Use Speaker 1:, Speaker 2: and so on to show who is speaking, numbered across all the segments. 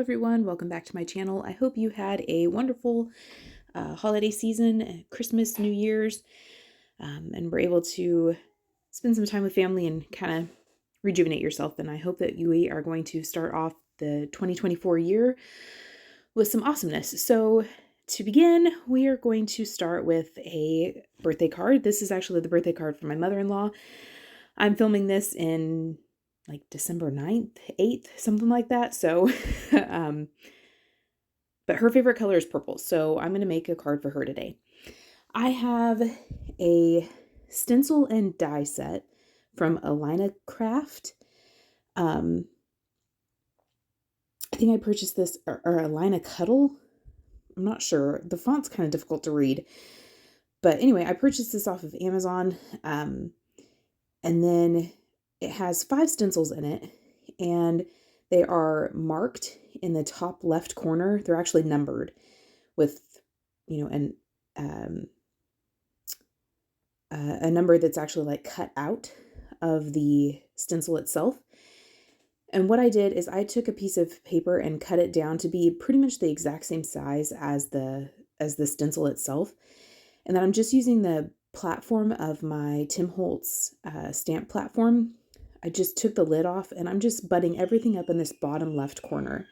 Speaker 1: everyone, welcome back to my channel. I hope you had a wonderful holiday season, Christmas, New Year's, and were able to spend some time with family and kind of rejuvenate yourself. And I hope that you are going to start off the 2024 year with some awesomeness. So to begin, we are going to start with a birthday card. This is actually the birthday card for my mother-in-law. I'm filming this in like December 9th, 8th, something like that. So, but her favorite color is purple. So I'm going to make a card for her today. I have a stencil and die set from AlinaCraft. I think I purchased this, or AlinaCuttle. I'm not sure. The font's kind of difficult to read. But anyway, I purchased this off of Amazon. And then it has 5 stencils in it, and they are marked in the top left corner. They're actually numbered with, a number that's actually like cut out of the stencil itself. And what I did is I took a piece of paper and cut it down to be pretty much the exact same size as the stencil itself. And then I'm just using the platform of my Tim Holtz stamp platform. I just took the lid off and I'm just butting everything up in this bottom left corner.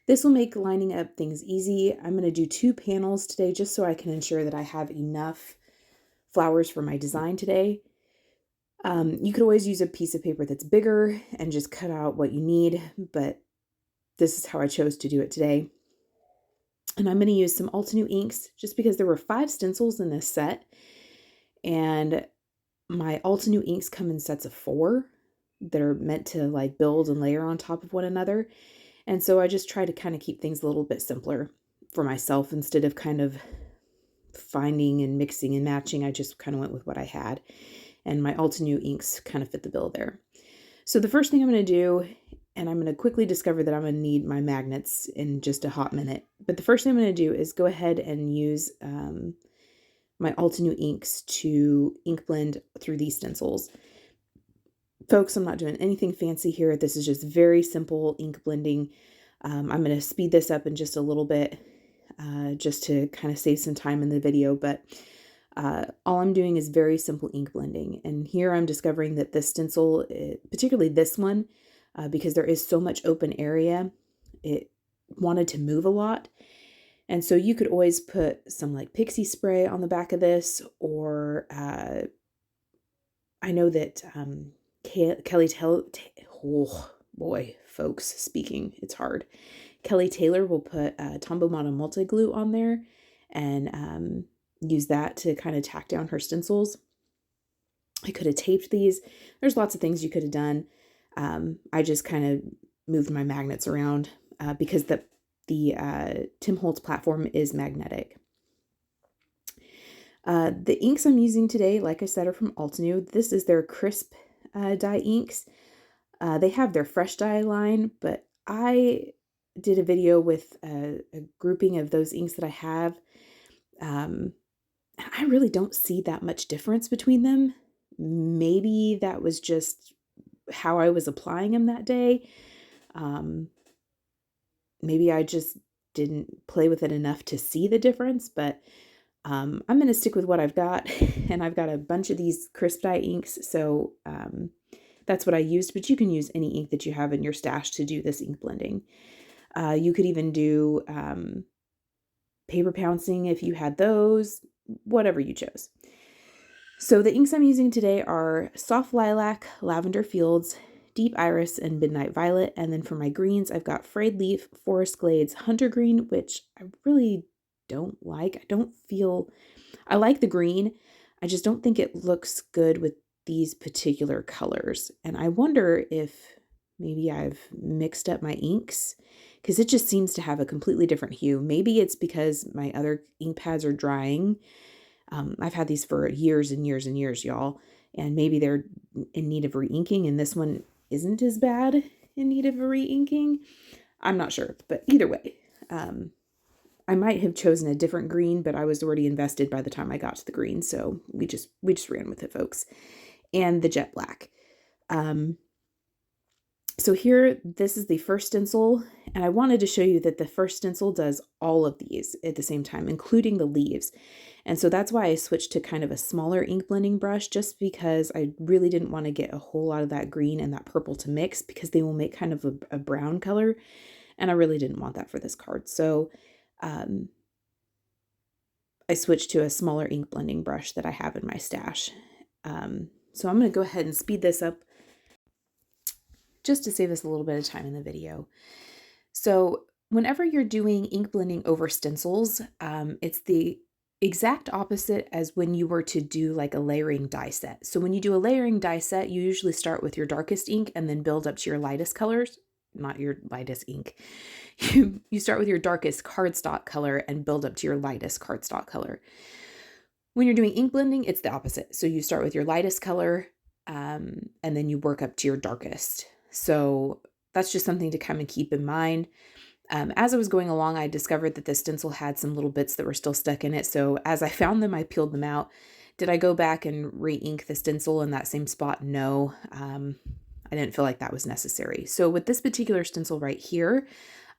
Speaker 1: This will make lining up things easy. I'm going to do 2 panels today just so I can ensure that I have enough flowers for my design today. You could always use a piece of paper that's bigger and just cut out what you need, but this is how I chose to do it today. And I'm going to use some Altenew inks just because there were 5 stencils in this set. And my Altenew inks come in sets of 4 that are meant to like build and layer on top of one another. And so I just try to kind of keep things a little bit simpler for myself instead of kind of finding and mixing and matching. I just kind of went with what I had. And my Altenew inks kind of fit the bill there. So the first thing I'm going to do, and I'm going to quickly discover that I'm going to need my magnets in just a hot minute. But the first thing I'm going to do is go ahead and use my Altenew inks to ink blend through these stencils. Folks, I'm not doing anything fancy here. This is just very simple ink blending. I'm going to speed this up in just a little bit just to kind of save some time in the video, but all I'm doing is very simple ink blending. And here I'm discovering that this stencil, particularly this one, because there is so much open area, it wanted to move a lot. And so you could always put some like pixie spray on the back of this, or I know that Kelly Taylor, oh boy, folks, speaking, it's hard. Kelly Taylor will put Tombow Mono multi-glue on there and use that to kind of tack down her stencils. I could have taped these. There's lots of things you could have done. I just kind of moved my magnets around because the Tim Holtz platform is magnetic. The inks I'm using today, like I said, are from Altenew. This is their crisp dye inks. They have their fresh dye line, but I did a video with a grouping of those inks that I have. I really don't see that much difference between them. Maybe that was just how I was applying them that day. Maybe I just didn't play with it enough to see the difference, but I'm going to stick with what I've got. And I've got a bunch of these crisp dye inks, so that's what I used, but you can use any ink that you have in your stash to do this ink blending. You could even do paper pouncing if you had those, whatever you chose. So the inks I'm using today are Soft Lilac, Lavender Fields, Deep Iris, and Midnight Violet. And then for my greens, I've got Frayed Leaf, Forest Glades, Hunter Green, which I really don't like. I like the green. I just don't think it looks good with these particular colors. And I wonder if maybe I've mixed up my inks, because it just seems to have a completely different hue. Maybe it's because my other ink pads are drying. I've had these for years and years and years, y'all, and maybe they're in need of re-inking, and this one isn't as bad in need of a re-inking. I'm not sure, but either way, I might have chosen a different green, but I was already invested by the time I got to the green, so we just ran with it, folks. And the jet black. So here, this is the first stencil, and I wanted to show you that the first stencil does all of these at the same time, including the leaves. And so that's why I switched to kind of a smaller ink blending brush, just because I really didn't want to get a whole lot of that green and that purple to mix, because they will make kind of a brown color, and I really didn't want that for this card. So I switched to a smaller ink blending brush that I have in my stash. So I'm going to go ahead and speed this up just to save us a little bit of time in the video. So whenever you're doing ink blending over stencils, it's the exact opposite as when you were to do like a layering die set. So when you do a layering die set, you usually start with your darkest ink and then build up to your lightest colors. Not your lightest ink. You start with your darkest cardstock color and build up to your lightest cardstock color. When you're doing ink blending, it's the opposite. So you start with your lightest color and then you work up to your darkest. So that's just something to kind of keep in mind. As I was going along, I discovered that the stencil had some little bits that were still stuck in it. So as I found them, I peeled them out. Did I go back and re-ink the stencil in that same spot? No. I didn't feel like that was necessary. So with this particular stencil right here,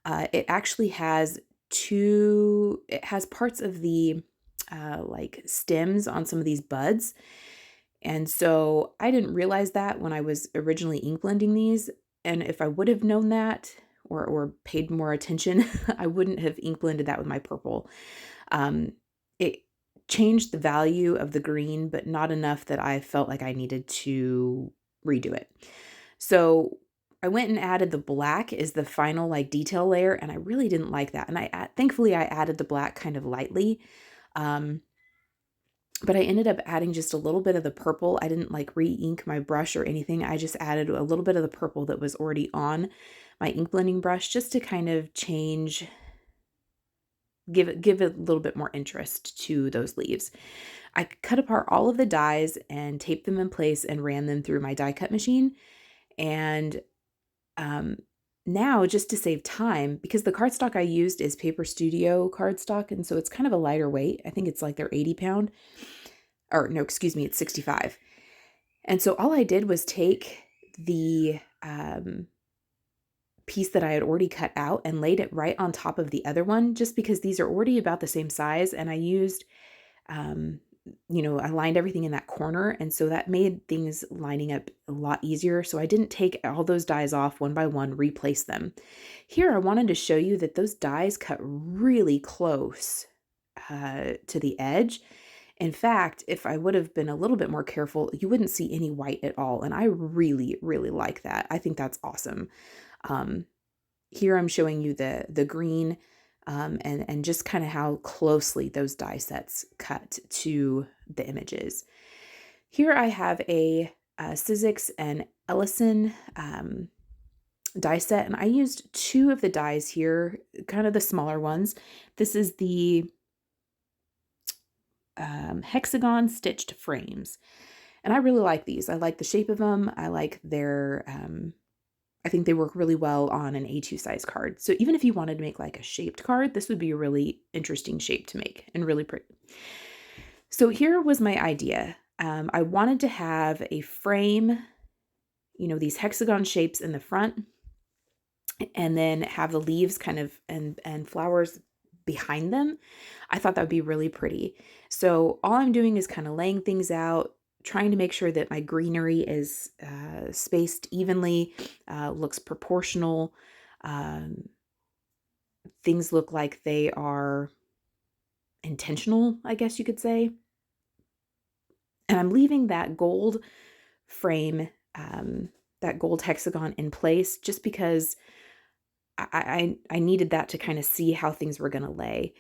Speaker 1: it actually has it has parts of the like stems on some of these buds. And so I didn't realize that when I was originally ink blending these. And if I would have known that or paid more attention, I wouldn't have ink blended that with my purple. It changed the value of the green, but not enough that I felt like I needed to redo it. So I went and added the black as the final like detail layer, and I really didn't like that. And thankfully I added the black kind of lightly. But I ended up adding just a little bit of the purple. I didn't like re-ink my brush or anything. I just added a little bit of the purple that was already on my ink blending brush, just to kind of give it a little bit more interest to those leaves. I cut apart all of the dies and taped them in place and ran them through my die cut machine. And now, just to save time, because the cardstock I used is Paper Studio cardstock, and so it's kind of a lighter weight. I think it's like they're 80 pound, or no, excuse me, it's 65. And so all I did was take the piece that I had already cut out and laid it right on top of the other one, just because these are already about the same size. And I used, I lined everything in that corner. And so that made things lining up a lot easier. So I didn't take all those dies off one by one, replace them. Here, I wanted to show you that those dies cut really close to the edge. In fact, if I would have been a little bit more careful, you wouldn't see any white at all. And I really, really like that. I think that's awesome. Here I'm showing you the green and just kind of how closely those die sets cut to the images. Here I have a Sizzix and Ellison die set, and I used two of the dies here, kind of the smaller ones. This is the HEXAGON stitched frames. And I really like these. I like the shape of them. I like their, I think they work really well on an A2 size card. So even if you wanted to make like a shaped card, this would be a really interesting shape to make and really pretty. So here was my idea. I wanted to have a frame, these hexagon shapes in the front, and then have the leaves kind of and flowers behind them. I thought that would be really pretty. So all I'm doing is kind of laying things out, trying to make sure that my greenery is spaced evenly, looks proportional. Things look like they are intentional, I guess you could say. And I'm leaving that gold frame, that gold hexagon in place, just because I needed that to kind of see how things were going to lay.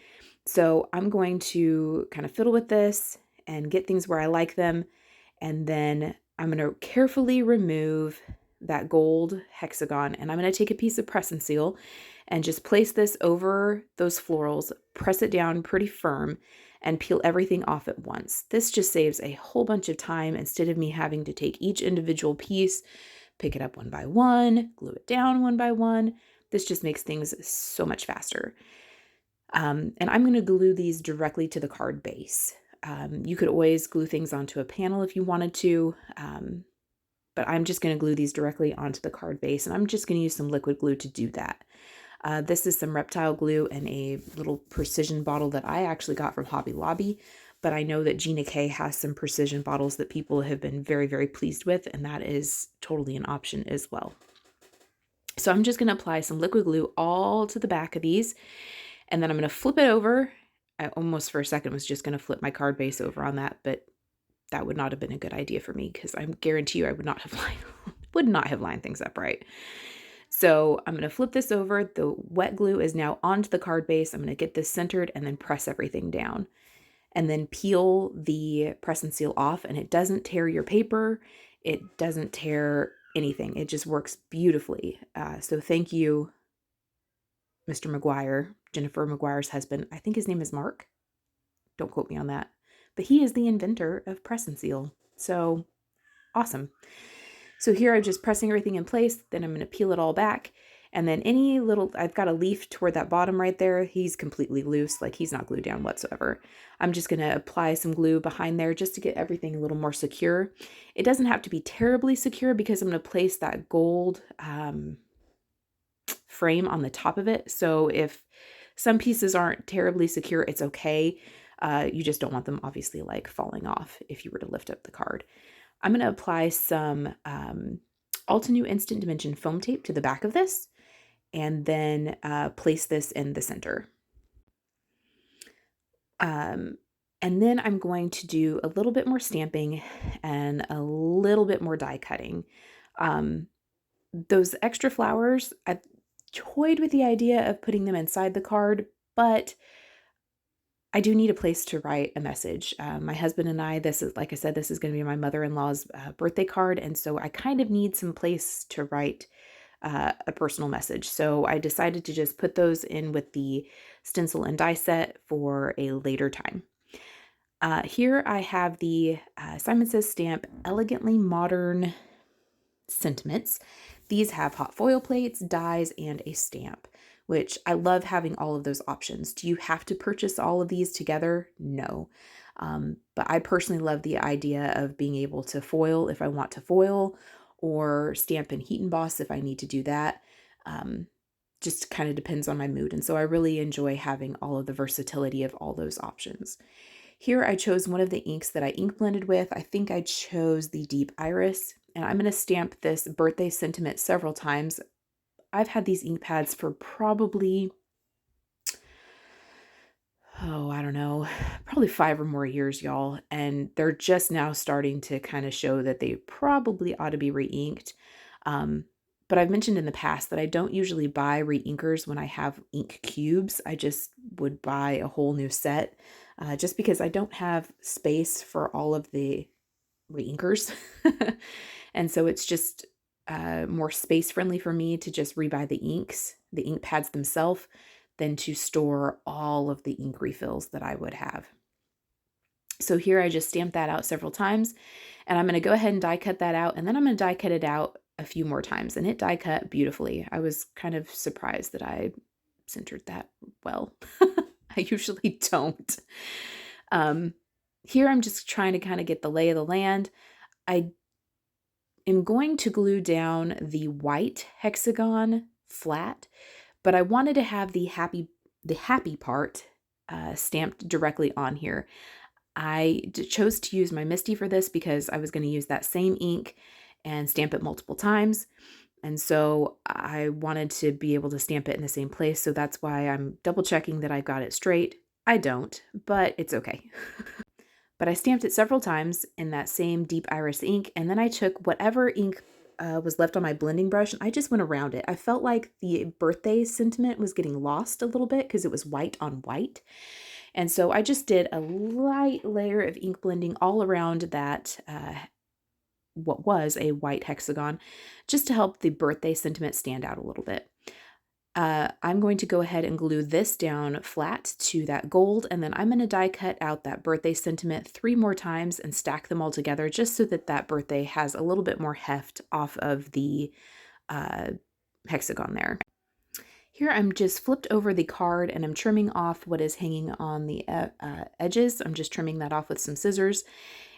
Speaker 1: So I'm going to kind of fiddle with this and get things where I like them. And then I'm going to carefully remove that gold hexagon, and I'm going to take a piece of press and seal and just place this over those florals, press it down pretty firm, and peel everything off at once. This just saves a whole bunch of time instead of me having to take each individual piece, pick it up one by one, glue it down one by one. This just makes things so much faster. And I'm going to glue these directly to the card base. You could always glue things onto a panel if you wanted to, but I'm just going to glue these directly onto the card base, and I'm just going to use some liquid glue to do that. This is some reptile glue in a little precision bottle that I actually got from Hobby Lobby, but I know that Gina K has some precision bottles that people have been very, very pleased with, and that is totally an option as well. So I'm just going to apply some liquid glue all to the back of these, and then I'm going to flip it over. I almost for a second was just going to flip my card base over on that, but that would not have been a good idea for me because I guarantee you I would not have lined things up right. So I'm going to flip this over. The wet glue is now onto the card base. I'm going to get this centered and then press everything down. And then peel the press and seal off, and it doesn't tear your paper. It doesn't tear anything. It just works beautifully. So thank you, Mr. McGuire, Jennifer McGuire's husband. I think his name is Mark. Don't quote me on that. But he is the inventor of press and seal. So awesome. So here I'm just pressing everything in place. Then I'm going to peel it all back. And then I've got a leaf toward that bottom right there. He's completely loose, like he's not glued down whatsoever. I'm just going to apply some glue behind there just to get everything a little more secure. It doesn't have to be terribly secure because I'm going to place that gold frame on the top of it. So if some pieces aren't terribly secure, it's okay. You just don't want them obviously like falling off if you were to lift up the card. I'm going to apply some Altenew Instant Dimension foam tape to the back of this, and then place this in the center. And then I'm going to do a little bit more stamping and a little bit more die cutting. Those extra flowers, I toyed with the idea of putting them inside the card, but I do need a place to write a message. My husband and I, this is, like I said, this is going to be my mother-in-law's birthday card, and so I kind of need some place to write a personal message. So I decided to just put those in with the stencil and die set for a later time. Here I have the Simon Says stamp Elegantly Modern Sentiments. These have hot foil plates, dies, and a stamp, which I love having all of those options. Do you have to purchase all of these together? No. But I personally love the idea of being able to foil if I want to foil, or stamp and heat emboss if I need to do that. Just kind of depends on my mood. And so I really enjoy having all of the versatility of all those options. Here I chose one of the inks that I ink blended with. I think I chose the Deep Iris, and I'm going to stamp this birthday sentiment several times. I've had these ink pads for probably, I don't know, probably 5 or more years, y'all. And they're just now starting to kind of show that they probably ought to be re-inked. But I've mentioned in the past that I don't usually buy re-inkers when I have ink cubes. I just would buy a whole new set just because I don't have space for all of the re-inkers. And so it's just more space friendly for me to just rebuy the inks, the ink pads themselves, than to store all of the ink refills that I would have. So here I just stamped that out several times, and I'm going to go ahead and die cut that out, and then I'm going to die cut it out a few more times, and it die cut beautifully. I was kind of surprised that I centered that well. I usually don't. Here I'm just trying to kind of get the lay of the land. I am going to glue down the white hexagon flat, but I wanted to have the happy part stamped directly on here. I chose to use my Misty for this because I was going to use that same ink and stamp it multiple times. And so I wanted to be able to stamp it in the same place. So that's why I'm double checking that I got it straight. I don't, but it's okay. But I stamped it several times in that same Deep Iris ink, and then I took whatever ink was left on my blending brush, and I just went around it. I felt like the birthday sentiment was getting lost a little bit because it was white on white. And so I just did a light layer of ink blending all around that, what was a white hexagon, just to help the birthday sentiment stand out a little bit. I'm going to go ahead and glue this down flat to that gold, and then I'm going to die cut out that birthday sentiment 3 more times and stack them all together just so that that birthday has a little bit more heft off of the hexagon there. Here I'm just flipped over the card and I'm trimming off what is hanging on the edges. I'm just trimming that off with some scissors.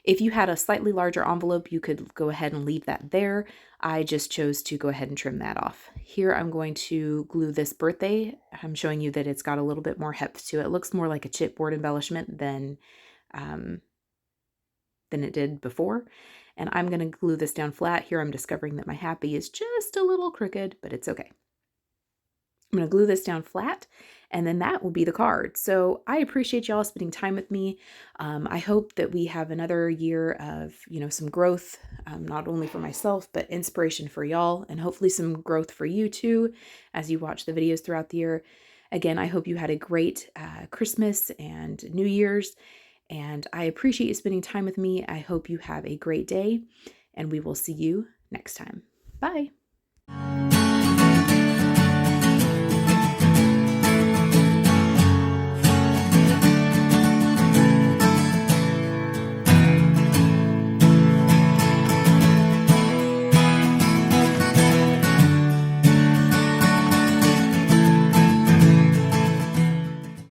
Speaker 1: If you had a slightly larger envelope, you could go ahead and leave that there. I just chose to go ahead and trim that off. Here I'm going to glue this birthday. I'm showing you that it's got a little bit more heft to it. It looks more like a chipboard embellishment than it did before. And I'm going to glue this down flat. Here I'm discovering that my happy is just a little crooked, but it's okay. I'm going to glue this down flat, and then that will be the card. So I appreciate y'all spending time with me. I hope that we have another year of, some growth, not only for myself, but inspiration for y'all, and hopefully some growth for you too, as you watch the videos throughout the year. Again, I hope you had a great Christmas and New Year's, and I appreciate you spending time with me. I hope you have a great day, and we will see you next time. Bye.